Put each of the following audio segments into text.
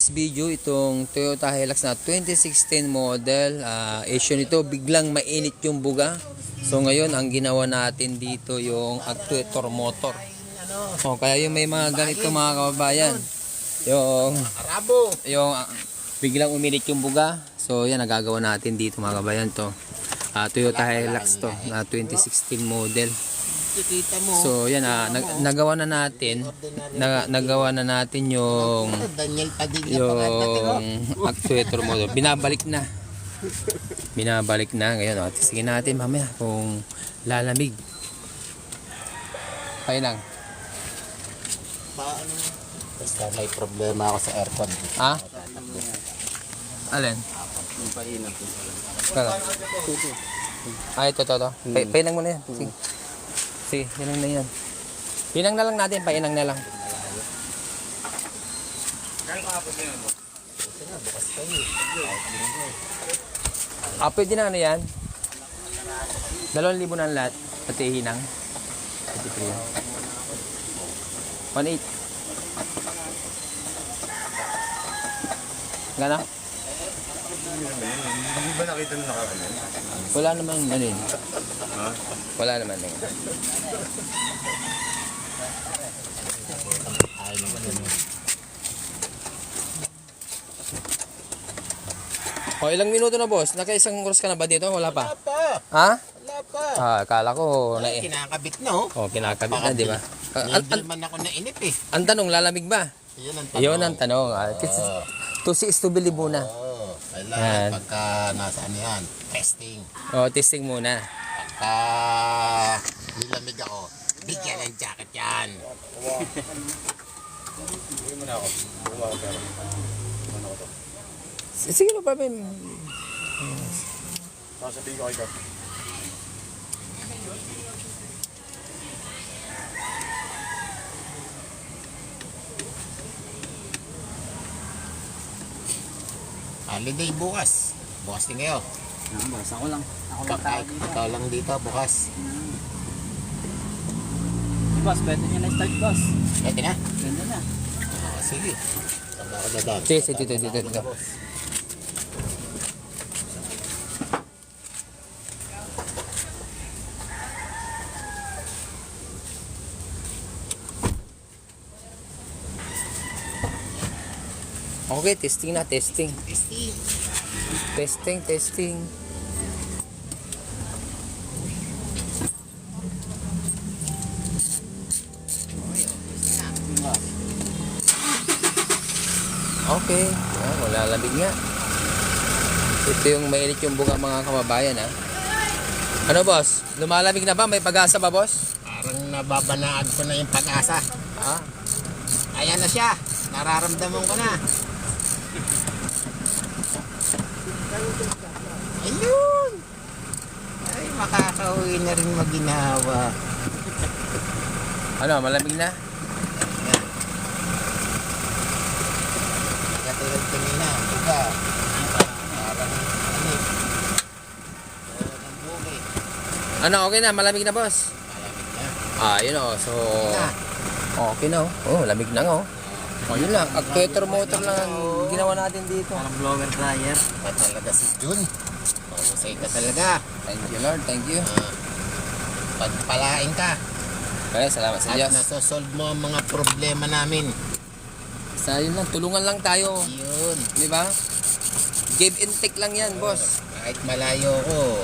this video, itong Toyota Hilux na 2016 model, issue nito, biglang mainit yung buga. So ngayon, ang ginawa natin dito yung actuator motor. So kaya yung may mga ganito mga kababayan, yung biglang uminit yung buga. So yan, nagagawa natin dito mga kababayan to. Toyota Hilux to, na 2016 model. So yan, nagawa na natin yung actuator mo. Binabalik na ngayon. Tingnan natin mamaya kung lalamig. Kaya lang. Basta may problema ako sa aircon. Ha? Alin? Ito. Painang mo na yan. Sige, yan na yan. Pinang na lang natin, painang na lang. Pwede na ano yan? 2,000 na lahat. Pati hinang. 1,800. Gana? Hindi ba nakita mo nakakalan? Wala naman ano yun. Ha? Wala naman yun. Ilang minuto na boss? Naka-isang oras ka na ba dito? Wala pa? Wala pa. Ha? Wala pa. Akala ko na Kinakabit na oh. kinakabit na, di ba? Hindi man ako nainip eh. Ang tanong, lalamig ba? Yun ang tanong. Yun ang tanong. Tusis to believe muna. Kailangan pagka nasaan yan, testing. Testing muna. Pagka nilamig ako, bigyan ng jacket yan. Sige no problem. Sasabihin ko kayo. Holiday bukas. Bukas din kayo. Boss, ako lang tawag dito. Ikaw lang dito bukas. Boss, pwede nyo na start, boss. Pwede na? Ganda na. Sige. Tama ka na doon. Sige, dito. Okay, testing na, testing. Testing. Okay, wala lamig nga. Ito yung mainit yung bunga mga kababayan ha. Ano boss? Lumalamig na ba? May pag-asa ba boss? Parang nababanaan ko na yung pag-asa. Ayan na siya. Nararamdaman ko na. Ayun! Ay, makakauwi na rin maginawa. Ano, malamig na? Katulad kanina, diba? Parang anip. Ang bukit. Ano, okay na? Malamig na boss? Malamig na. Yun o. So, Na. okay na o. Lamig na nga o. Yun lang. Actuator motor lang ang ginawa natin dito. Parang blower dryer. Ba talaga si Jun? Mahusay ka talaga. Thank you Lord, thank you. Pagpalain ka. Kaya salamat sa At Diyos. nasosolve mo ang mga problema namin. Sa yun lang, tulungan lang tayo. Yun. Di ba? Give and take lang yan, boss. Kahit malayo ko,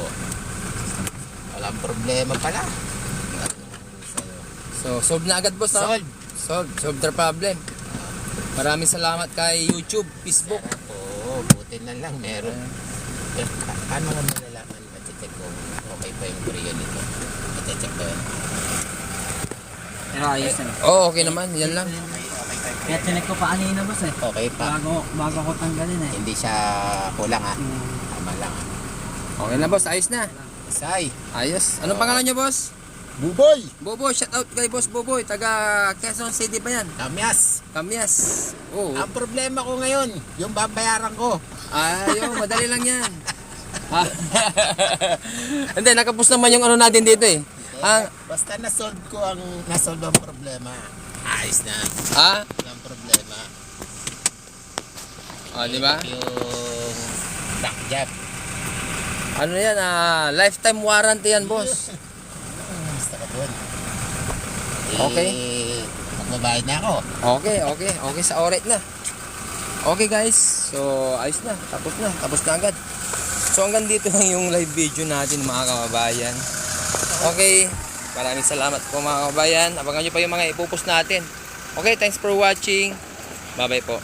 walang problema pala. So, solve na agad, boss. Solve. Solve the problem. Maraming salamat kay YouTube, Facebook. Oo, buti na lang meron. Paano nga malalaman? Machecheck kung okay pa yung Korea nito. Machecheck ko yun. Pero ayos na. Okay naman, yan lang. Kaya chinek ko pa kanina, boss eh. Okay pa. Bago ko tanggalin eh. Hindi siya kulang ha. Tama lang ha. Okay na, boss. Ayos na. Isay. Ayos. Anong pangalan niyo, boss? Buboy! Boboy, shout out kay Boss Boboy. Taga Quezon City pa yan. Kamyas! Kamyas. Oo. Ang problema ko ngayon, yung babayaran ko. Ayaw, madali lang yan. Hindi, nakapos naman yung ano natin dito eh. Basta nasolve ko nasolve ang problema. Ayos na. Ha? Walang problema. Oh, di ba? Yung back job. Ano yan, lifetime warranty yan, boss. Basta ka doon. Okay. Magbabayad na ako. Okay sa oret na. Okay guys, so ayos na, tapos na agad. So hanggang dito lang yung live video natin mga kababayan. Okay, maraming salamat po mga kababayan. Abangan nyo pa yung mga ipupost natin. Okay, thanks for watching. Bye bye po.